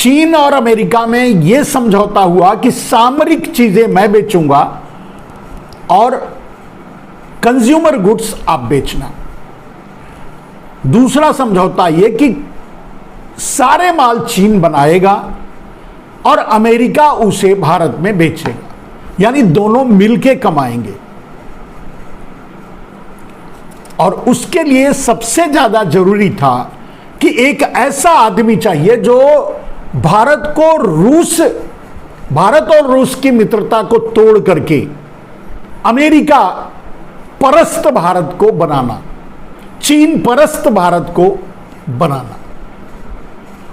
चीन और अमेरिका में यह समझौता हुआ कि सामरिक चीजें मैं बेचूंगा और कंज्यूमर गुड्स आप बेचना। दूसरा समझौता यह कि सारे माल चीन बनाएगा और अमेरिका उसे भारत में बेचेगा, यानी दोनों मिलके कमाएंगे। और उसके लिए सबसे ज्यादा जरूरी था कि एक ऐसा आदमी चाहिए जो भारत और रूस की मित्रता को तोड़ करके अमेरिका परस्त भारत को बनाना, चीन परस्त भारत को बनाना।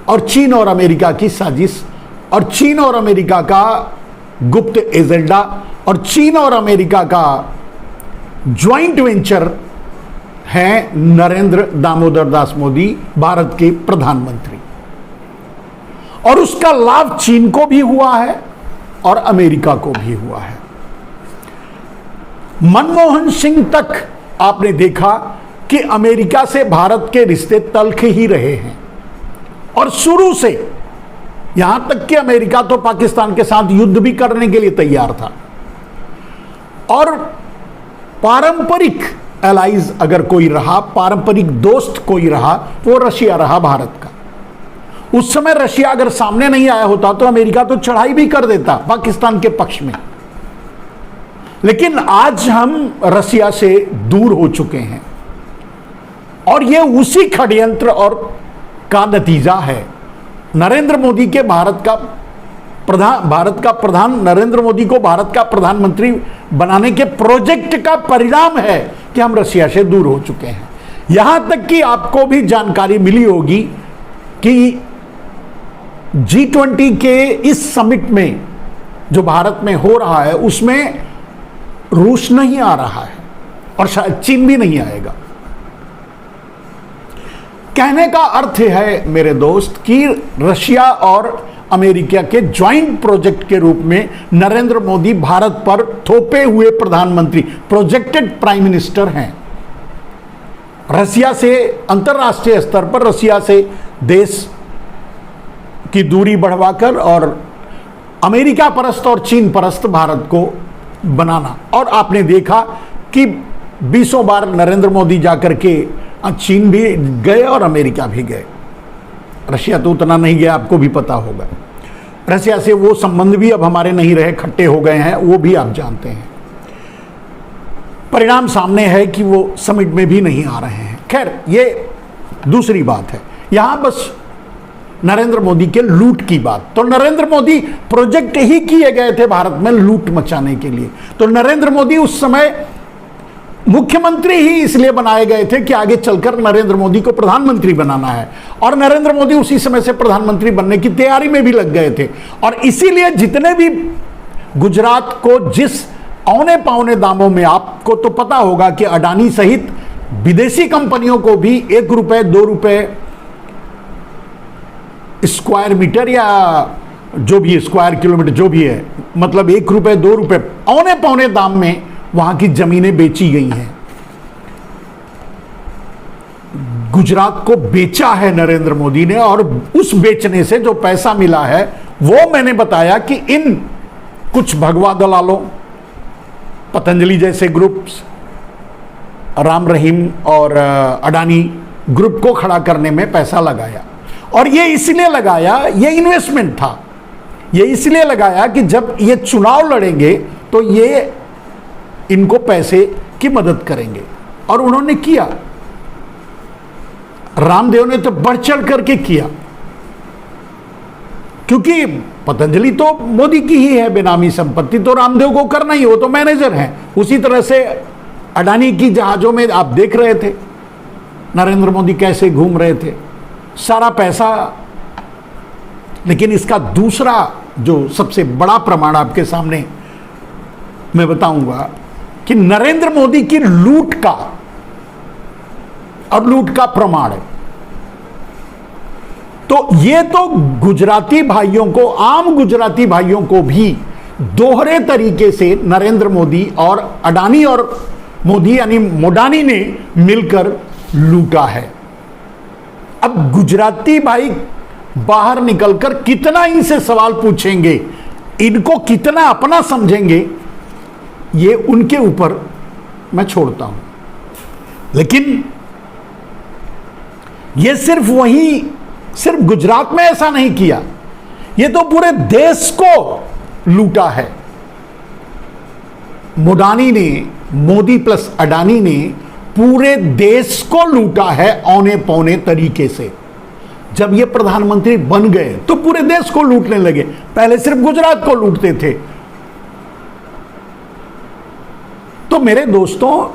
और चीन और अमेरिका की साजिश और चीन और अमेरिका का गुप्त एजेंडा और चीन और अमेरिका का ज्वाइंट वेंचर है नरेंद्र दामोदर दास मोदी, भारत के प्रधानमंत्री। और उसका लाभ चीन को भी हुआ है और अमेरिका को भी हुआ है। मनमोहन सिंह तक आपने देखा कि अमेरिका से भारत के रिश्ते तल्ख ही रहे हैं, और शुरू से यहां तक कि अमेरिका तो पाकिस्तान के साथ युद्ध भी करने के लिए तैयार था। और पारंपरिक एलाइज अगर कोई रहा, पारंपरिक दोस्त कोई रहा, वो रशिया रहा भारत का। उस समय रशिया अगर सामने नहीं आया होता तो अमेरिका तो चढ़ाई भी कर देता पाकिस्तान के पक्ष में। लेकिन आज हम रशिया से दूर हो चुके हैं, और ये उसी षड्यंत्र और का नतीजा है। नरेंद्र मोदी के भारत का प्रधान नरेंद्र मोदी को भारत का प्रधानमंत्री बनाने के प्रोजेक्ट का परिणाम है कि हम रशिया से दूर हो चुके हैं। यहां तक कि आपको भी जानकारी मिली होगी कि G20 के इस समिट में जो भारत में हो रहा है उसमें रूस नहीं आ रहा है और शायद चीन भी नहीं आएगा। कहने का अर्थ है मेरे दोस्त कि रशिया और अमेरिका के ज्वाइंट प्रोजेक्ट के रूप में नरेंद्र मोदी भारत पर थोपे हुए प्रधानमंत्री, प्रोजेक्टेड प्राइम मिनिस्टर हैं। रशिया से अंतर्राष्ट्रीय स्तर पर रशिया से देश की दूरी बढ़वाकर और अमेरिका परस्त और चीन परस्त भारत को बनाना। और आपने देखा कि 20 बार नरेंद्र मोदी जाकर के चीन भी गए और अमेरिका भी गए। रशिया तो उतना नहीं गया, आपको भी पता होगा। रशिया से वो संबंध भी अब हमारे नहीं रहे, खट्टे हो गए हैं, वो भी आप जानते हैं। परिणाम सामने है कि वो समिट में भी नहीं आ रहे हैं। खैर, ये दूसरी बात है। यहां बस नरेंद्र मोदी के लूट की बात, तो नरेंद्र मोदी प्रोजेक्ट ही किए गए थे भारत में लूट मचाने के लिए। तो नरेंद्र मोदी उस समय मुख्यमंत्री ही इसलिए बनाए गए थे कि आगे चलकर नरेंद्र मोदी को प्रधानमंत्री बनाना है, और नरेंद्र मोदी उसी समय से प्रधानमंत्री बनने की तैयारी में भी लग गए थे। और इसीलिए जितने भी गुजरात को जिस औने पौने दामों में, आपको तो पता होगा कि अडानी सहित विदेशी कंपनियों को भी 1 रुपए 2 रुपए स्क्वायर मीटर या जो भी स्क्वायर किलोमीटर जो भी है, मतलब 1 रुपए 2 रुपए औने पौने दाम में वहां की जमीनें बेची गई हैं। गुजरात को बेचा है नरेंद्र मोदी ने, और उस बेचने से जो पैसा मिला है वो मैंने बताया कि इन कुछ भगवा दलालों, पतंजलि जैसे ग्रुप्स, राम रहीम और अडानी ग्रुप को खड़ा करने में पैसा लगाया। और ये इसलिए लगाया, ये इन्वेस्टमेंट था, ये इसलिए लगाया कि जब ये चुनाव लड़ेंगे तो ये इनको पैसे की मदद करेंगे। और उन्होंने किया। रामदेव ने तो बढ़ चढ़ करके किया, क्योंकि पतंजलि तो मोदी की ही है बेनामी संपत्ति, तो रामदेव को करना ही, वो तो मैनेजर हैं। उसी तरह से अडानी की जहाजों में आप देख रहे थे नरेंद्र मोदी कैसे घूम रहे थे, सारा पैसा। लेकिन इसका दूसरा जो सबसे बड़ा प्रमाण आपके सामने मैं बताऊंगा कि नरेंद्र मोदी की लूट का और लूट का प्रमाण है। तो ये तो गुजराती भाइयों को, आम गुजराती भाइयों को भी दोहरे तरीके से नरेंद्र मोदी और अडानी और मोदी यानी मोडानी ने मिलकर लूटा है। अब गुजराती भाई बाहर निकलकर कितना इनसे सवाल पूछेंगे, इनको कितना अपना समझेंगे, ये उनके ऊपर मैं छोड़ता हूं। लेकिन ये सिर्फ गुजरात में ऐसा नहीं किया, ये तो पूरे देश को लूटा है। मोडानी ने, मोदी प्लस अडानी ने पूरे देश को लूटा है औने पौने तरीके से। जब ये प्रधानमंत्री बन गए तो पूरे देश को लूटने लगे, पहले सिर्फ गुजरात को लूटते थे। तो मेरे दोस्तों,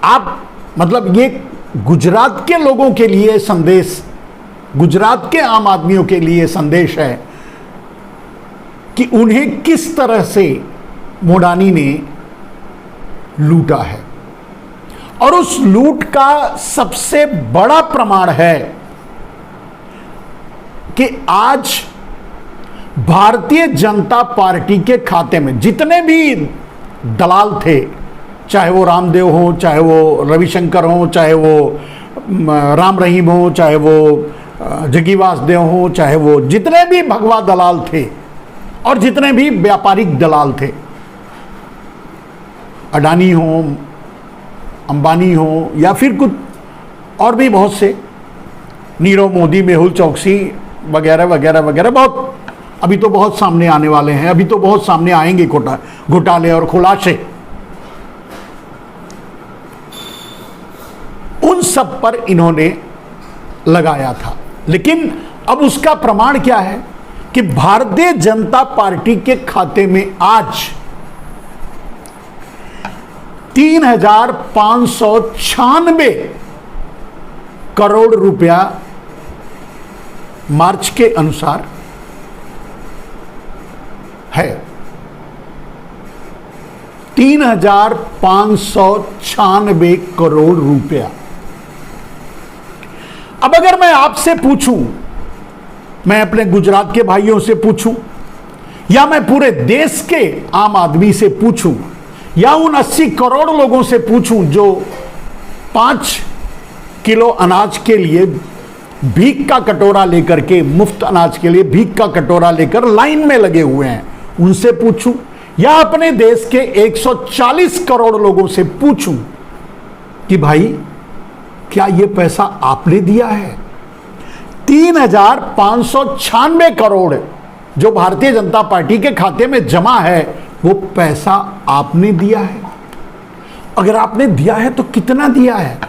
आप मतलब ये गुजरात के लोगों के लिए संदेश, गुजरात के आम आदमियों के लिए संदेश है कि उन्हें किस तरह से मोडानी ने लूटा है। और उस लूट का सबसे बड़ा प्रमाण है कि आज भारतीय जनता पार्टी के खाते में जितने भी दलाल थे, चाहे वो रामदेव हो, चाहे वो रविशंकर हो, चाहे वो राम रहीम हो, चाहे वो जग्गी वासुदेव हो, चाहे वो जितने भी भगवा दलाल थे और जितने भी व्यापारिक दलाल थे, अडानी हो, अंबानी हो, या फिर कुछ और भी बहुत से, नीरव मोदी, मेहुल चौकसी वगैरह वगैरह वगैरह, बहुत अभी तो बहुत सामने आने वाले हैं, अभी तो बहुत सामने आएंगे घोटाले और खुलासे। उन सब पर इन्होंने लगाया था। लेकिन अब उसका प्रमाण क्या है कि भारतीय जनता पार्टी के खाते में आज 3,596 करोड़ रुपया मार्च के अनुसार है। 3,596 करोड़ रुपया। अब अगर मैं आपसे पूछूं, मैं अपने गुजरात के भाइयों से पूछूं, या मैं पूरे देश के आम आदमी से पूछूं, या उन 80 करोड़ लोगों से पूछूं जो 5 किलो अनाज के लिए भीख का कटोरा लेकर के, मुफ्त अनाज के लिए भीख का कटोरा लेकर लाइन में लगे हुए हैं, उनसे पूछूं, या अपने देश के 140 करोड़ लोगों से पूछूं कि भाई क्या ये पैसा आपने दिया है? 3,596 करोड़ जो भारतीय जनता पार्टी के खाते में जमा है, वो पैसा आपने दिया है? अगर आपने दिया है तो कितना दिया है,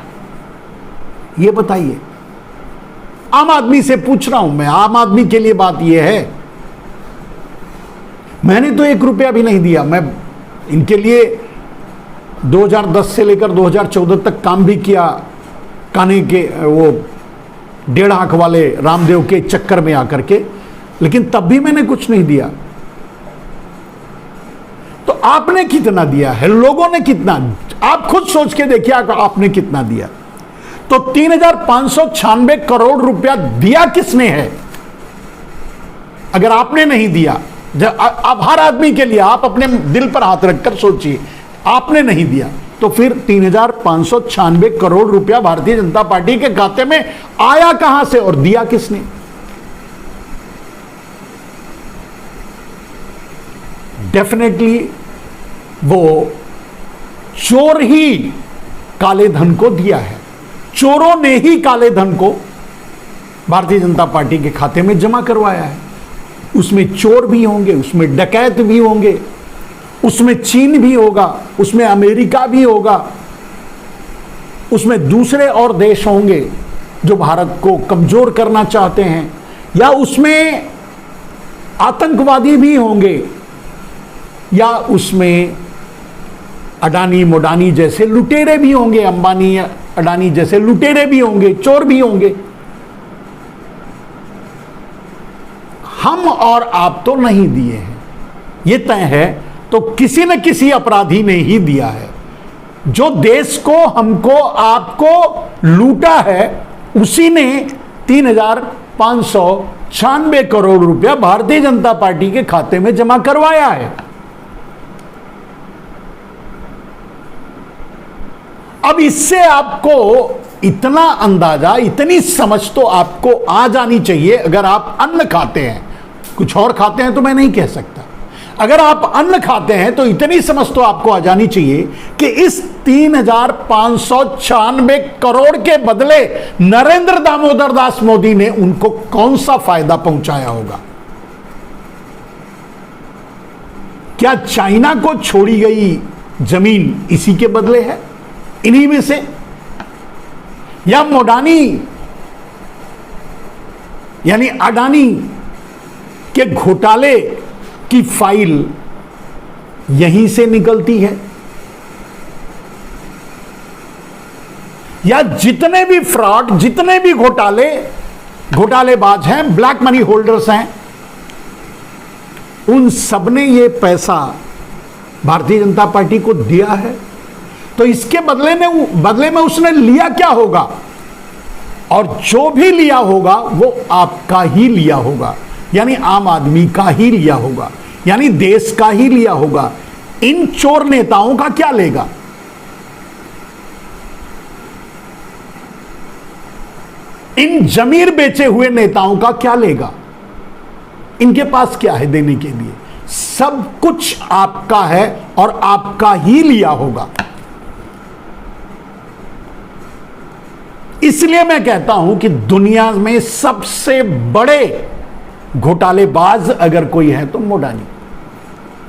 ये बताइए। आम आदमी से पूछ रहा हूं मैं, आम आदमी के लिए बात यह है। मैंने तो 1 रुपया भी नहीं दिया। मैं इनके लिए 2010 से लेकर 2014 तक काम भी किया, काने के वो 1.5 आंख वाले रामदेव के चक्कर में आकर के, लेकिन तब भी मैंने कुछ नहीं दिया। तो आपने कितना दिया है? लोगों ने कितना? आप खुद सोच के देखिए आपने कितना दिया। तो 3,596 करोड़ रुपया दिया किसने है? अगर आपने नहीं दिया, अब हर आदमी के लिए आप अपने दिल पर हाथ रखकर सोचिए, आपने नहीं दिया तो फिर 3,596 करोड़ रुपया भारतीय जनता पार्टी के खाते में आया कहां से और दिया किसने? डेफिनेटली वो चोर ही काले धन को दिया है। चोरों ने ही काले धन को भारतीय जनता पार्टी के खाते में जमा करवाया है। उसमें चोर भी होंगे, उसमें डकैत भी होंगे, उसमें चीन भी होगा, उसमें अमेरिका भी होगा, उसमें दूसरे और देश होंगे जो भारत को कमजोर करना चाहते हैं, या उसमें आतंकवादी भी होंगे, या उसमें अडानी मोडानी जैसे लुटेरे भी होंगे, अंबानी अडानी जैसे लुटेरे भी होंगे, चोर भी होंगे। हम और आप तो नहीं दिए हैं, ये तय है। तो किसी न किसी अपराधी ने ही दिया है। जो देश को, हमको, आपको लूटा है, उसी ने 3,596 करोड़ रुपया भारतीय जनता पार्टी के खाते में जमा करवाया है। अब इससे आपको इतना अंदाजा, इतनी समझ तो आपको आ जानी चाहिए। अगर आप अन्न खाते हैं, कुछ और खाते हैं तो मैं नहीं कह सकता, अगर आप अन्न खाते हैं तो इतनी समझ तो आपको आ जानी चाहिए कि इस 3,596 करोड़ के बदले नरेंद्र दामोदर दास मोदी ने उनको कौन सा फायदा पहुंचाया होगा। क्या चाइना को छोड़ी गई जमीन इसी के बदले है, इन्हीं में से? या मोडानी यानी अडानी के घोटाले की फाइल यहीं से निकलती है? या जितने भी फ्रॉड, जितने भी घोटालेबाज हैं, ब्लैक मनी होल्डर्स हैं, उन सबने ये पैसा भारतीय जनता पार्टी को दिया है? तो इसके बदले में उसने लिया क्या होगा? और जो भी लिया होगा वो आपका ही लिया होगा, यानी आम आदमी का ही लिया होगा, यानी देश का ही लिया होगा। इन चोर नेताओं का क्या लेगा? इन जमीर बेचे हुए नेताओं का क्या लेगा? इनके पास क्या है देने के लिए? सब कुछ आपका है और आपका ही लिया होगा। इसलिए मैं कहता हूं कि दुनिया में सबसे बड़े घोटालेबाज अगर कोई है तो मोडानी,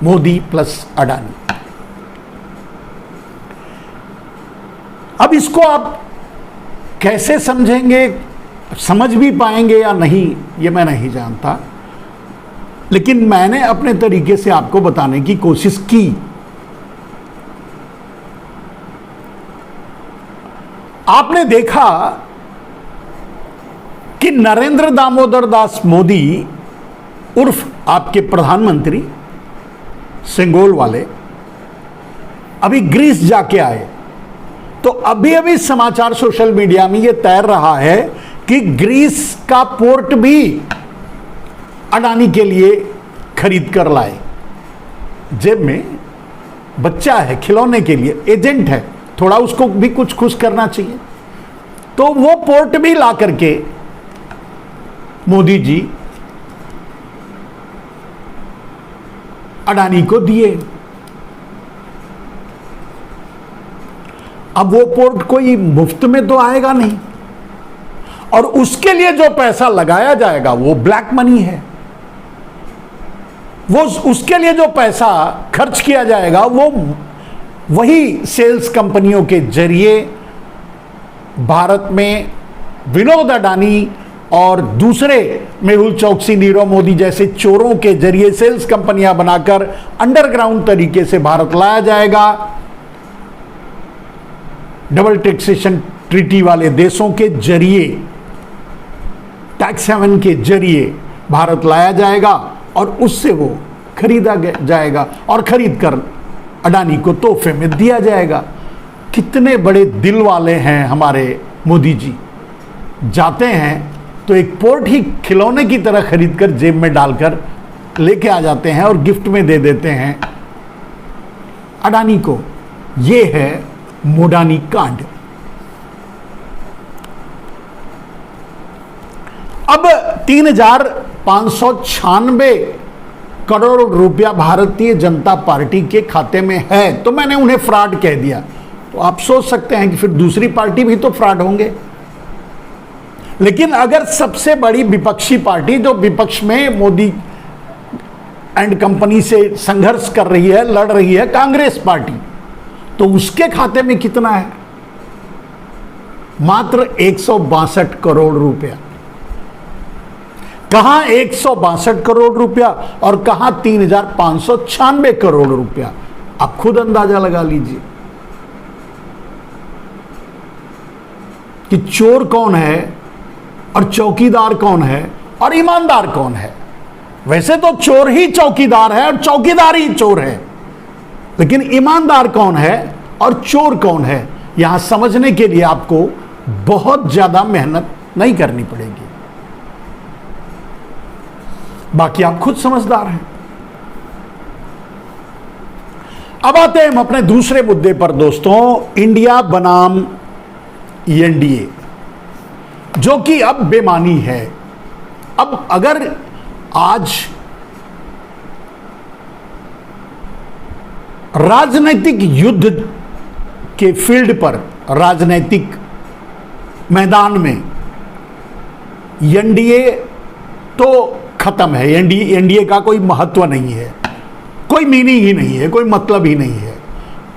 मोदी प्लस अडानी। अब इसको आप कैसे समझेंगे, समझ भी पाएंगे या नहीं, ये मैं नहीं जानता, लेकिन मैंने अपने तरीके से आपको बताने की कोशिश की। आपने देखा कि नरेंद्र दामोदर दास मोदी उर्फ आपके प्रधानमंत्री सेंगोल वाले अभी ग्रीस जाके आए, तो अभी अभी समाचार सोशल मीडिया में यह तैर रहा है कि ग्रीस का पोर्ट भी अडानी के लिए खरीद कर लाए। जेब में बच्चा है, खिलौने के लिए एजेंट है, थोड़ा उसको भी कुछ खुश करना चाहिए, तो वो पोर्ट भी ला करके मोदी जी अडानी को दिए। अब वो पोर्ट कोई मुफ्त में तो आएगा नहीं, और उसके लिए जो पैसा लगाया जाएगा वो ब्लैक मनी है। वो उसके लिए जो पैसा खर्च किया जाएगा वो वही सेल्स कंपनियों के जरिए भारत में विनोद अडानी और दूसरे मेहुल चौकसी, नीरव मोदी जैसे चोरों के जरिए सेल्स कंपनियां बनाकर अंडरग्राउंड तरीके से भारत लाया जाएगा। डबल टैक्सेशन ट्रीटी वाले देशों के जरिए, टैक्स हेवन के जरिए भारत लाया जाएगा और उससे वो खरीदा जाएगा और खरीद कर अडानी को तोहफे में दिया जाएगा। कितने बड़े दिल वाले हैं हमारे मोदी जी। जाते हैं तो एक पोर्ट ही खिलौने की तरह खरीद कर जेब में डालकर लेके आ जाते हैं और गिफ्ट में दे देते हैं अडानी को। ये है मोडानी कांड। अब 3,596 करोड़ रुपया भारतीय जनता पार्टी के खाते में है, तो मैंने उन्हें फ्रॉड कह दिया। तो आप सोच सकते हैं कि फिर दूसरी पार्टी भी तो फ्रॉड होंगे। लेकिन अगर सबसे बड़ी विपक्षी पार्टी जो विपक्ष में मोदी एंड कंपनी से संघर्ष कर रही है, लड़ रही है, कांग्रेस पार्टी, तो उसके खाते में कितना है? मात्र 162 करोड़ रुपया। कहां 162 करोड़ रुपया और कहां 3,596 करोड़ रुपया? आप खुद अंदाजा लगा लीजिए कि चोर कौन है और चौकीदार कौन है और ईमानदार कौन है। वैसे तो चोर ही चौकीदार है और चौकीदार ही चोर है, लेकिन ईमानदार कौन है और चोर कौन है, यहां समझने के लिए आपको बहुत ज्यादा मेहनत नहीं करनी पड़ेगी। बाकी आप खुद समझदार हैं। अब आते हैं हम अपने दूसरे मुद्दे पर दोस्तों, इंडिया बनाम एनडीए, जो कि अब बेमानी है। अब अगर आज राजनीतिक युद्ध के फील्ड पर, राजनीतिक मैदान में एनडीए तो खत्म है, एनडीए का कोई महत्व नहीं है, कोई मीनिंग ही नहीं है, कोई मतलब ही नहीं है।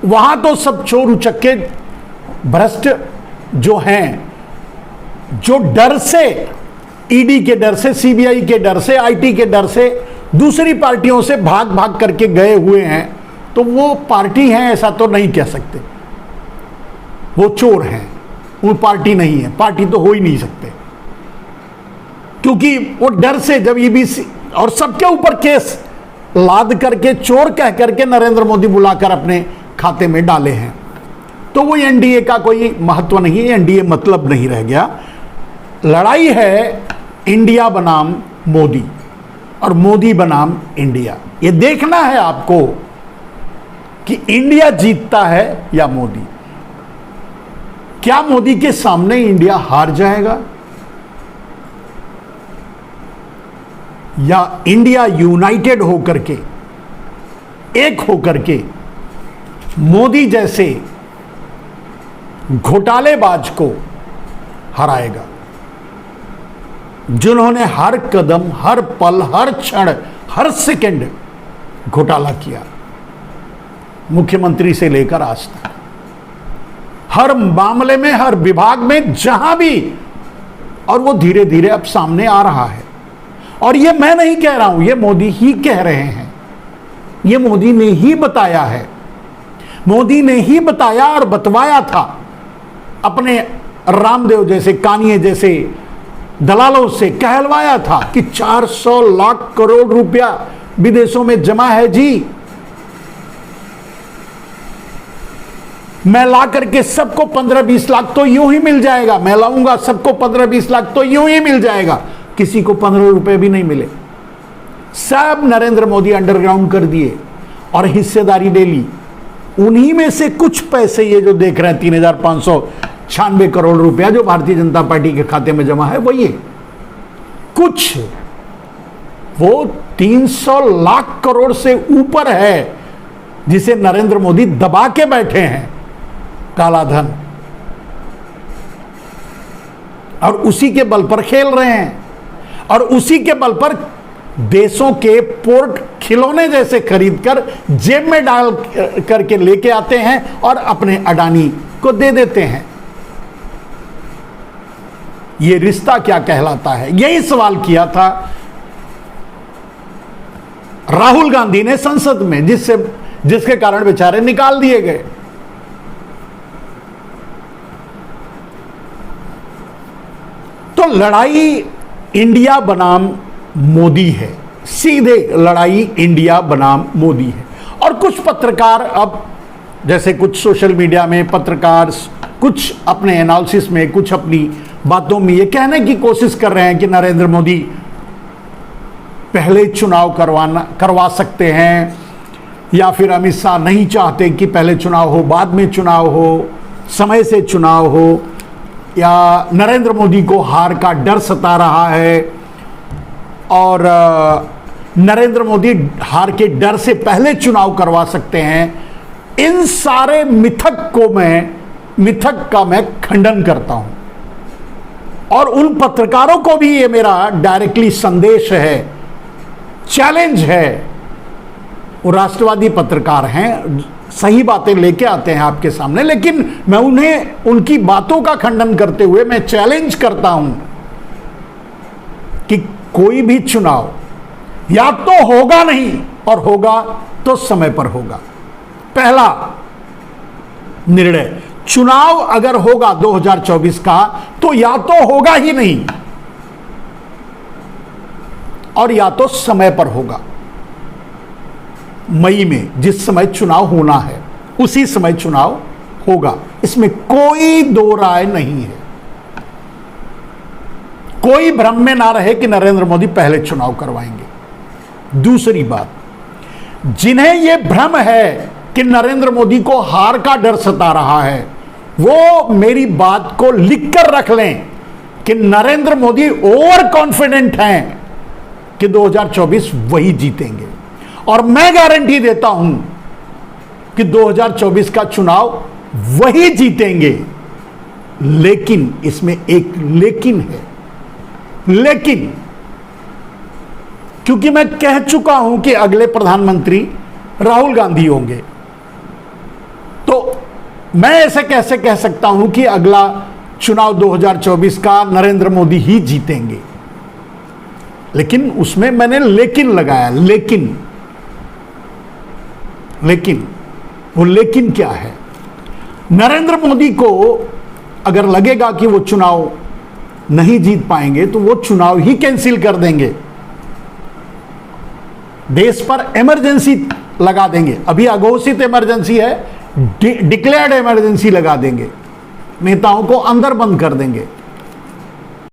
वहां तो सब चोर उचक्के भ्रष्ट जो हैं, जो डर से, ईडी के डर से, सीबीआई के डर से, आईटी के डर से दूसरी पार्टियों से भाग भाग करके गए हुए हैं, तो वो पार्टी हैं ऐसा तो नहीं कह सकते। वो चोर हैं, वो पार्टी नहीं है, पार्टी तो हो ही नहीं सकते, क्योंकि वो डर से जब ईबीसी और सबके ऊपर केस लाद करके चोर कह करके नरेंद्र मोदी बुलाकर अपने खाते में डाले हैं, तो वो एनडीए का कोई महत्व नहीं है, एनडीए मतलब नहीं रह गया। लड़ाई है इंडिया बनाम मोदी और मोदी बनाम इंडिया। ये देखना है आपको कि इंडिया जीतता है या मोदी। क्या मोदी के सामने इंडिया हार जाएगा, या इंडिया यूनाइटेड होकर के, एक होकर के मोदी जैसे घोटालेबाज को हराएगा, जिन्होंने हर कदम, हर पल, हर क्षण, हर सेकंड घोटाला किया, मुख्यमंत्री से लेकर आज तक, हर मामले में, हर विभाग में, जहां भी, और वो धीरे धीरे अब सामने आ रहा है। और ये मैं नहीं कह रहा हूं, ये मोदी ही कह रहे हैं, ये मोदी ने ही बताया है। मोदी ने ही बताया और बतवाया था, अपने रामदेव जैसे, कानिये जैसे दलालों से कहलवाया था कि 400 लाख करोड़ रुपया विदेशों में जमा है जी, मैं ला करके सबको 15-20 लाख तो यूं ही मिल जाएगा, मैं लाऊंगा सबको 15-20 लाख तो यूं ही मिल जाएगा, किसी को 15 रुपए भी नहीं मिले। सब नरेंद्र मोदी अंडरग्राउंड कर दिए और हिस्सेदारी ले ली। उन्हीं में से कुछ पैसे ये जो देख रहे हैं 3,596 करोड़ रुपया जो भारतीय जनता पार्टी के खाते में जमा है, वही है। कुछ वो 300 लाख करोड़ से ऊपर है जिसे नरेंद्र मोदी दबा के बैठे हैं, काला धन, और उसी के बल पर खेल रहे हैं, और उसी के बल पर देशों के पोर्ट खिलौने जैसे खरीदकर जेब में डाल करके लेके आते हैं और अपने अडानी को दे देते हैं। यह रिश्ता क्या कहलाता है? यही सवाल किया था राहुल गांधी ने संसद में, जिसके कारण बेचारे निकाल दिए गए। तो लड़ाई इंडिया बनाम मोदी है, सीधे लड़ाई इंडिया बनाम मोदी है। और कुछ पत्रकार, अब जैसे कुछ सोशल मीडिया में पत्रकार कुछ अपने एनालिसिस में, कुछ अपनी बातों में ये कहने की कोशिश कर रहे हैं कि नरेंद्र मोदी पहले चुनाव करवा सकते हैं, या फिर अमित शाह नहीं चाहते कि पहले चुनाव हो, बाद में चुनाव हो, समय से चुनाव हो, या नरेंद्र मोदी को हार का डर सता रहा है और नरेंद्र मोदी हार के डर से पहले चुनाव करवा सकते हैं। इन सारे मिथक का मैं खंडन करता हूं। और उन पत्रकारों को भी ये मेरा डायरेक्टली संदेश है, चैलेंज है। वो राष्ट्रवादी पत्रकार हैं, सही बातें लेके आते हैं आपके सामने, लेकिन मैं उन्हें उनकी बातों का खंडन करते हुए मैं चैलेंज करता हूं कि कोई भी चुनाव या तो होगा नहीं, और होगा तो समय पर होगा। पहला निर्णय, चुनाव अगर होगा 2024 का तो या तो होगा ही नहीं, और या तो समय पर होगा। मई में जिस समय चुनाव होना है उसी समय चुनाव होगा, इसमें कोई दो राय नहीं है। कोई भ्रम में ना रहे कि नरेंद्र मोदी पहले चुनाव करवाएंगे। दूसरी बात, जिन्हें यह भ्रम है कि नरेंद्र मोदी को हार का डर सता रहा है, वो मेरी बात को लिखकर रख लें कि नरेंद्र मोदी ओवर कॉन्फिडेंट हैं कि 2024 वही जीतेंगे। और मैं गारंटी देता हूं कि 2024 का चुनाव वही जीतेंगे। लेकिन इसमें एक लेकिन है, लेकिन क्योंकि मैं कह चुका हूं कि अगले प्रधानमंत्री राहुल गांधी होंगे, तो मैं ऐसे कैसे कह सकता हूं कि अगला चुनाव 2024 का नरेंद्र मोदी ही जीतेंगे। लेकिन उसमें मैंने लेकिन लगाया, लेकिन वो लेकिन क्या है? नरेंद्र मोदी को अगर लगेगा कि वो चुनाव नहीं जीत पाएंगे तो वो चुनाव ही कैंसिल कर देंगे, देश पर इमरजेंसी लगा देंगे। अभी अघोषित इमरजेंसी है, डिक्लेयर्ड इमरजेंसी लगा देंगे, नेताओं को अंदर बंद कर देंगे।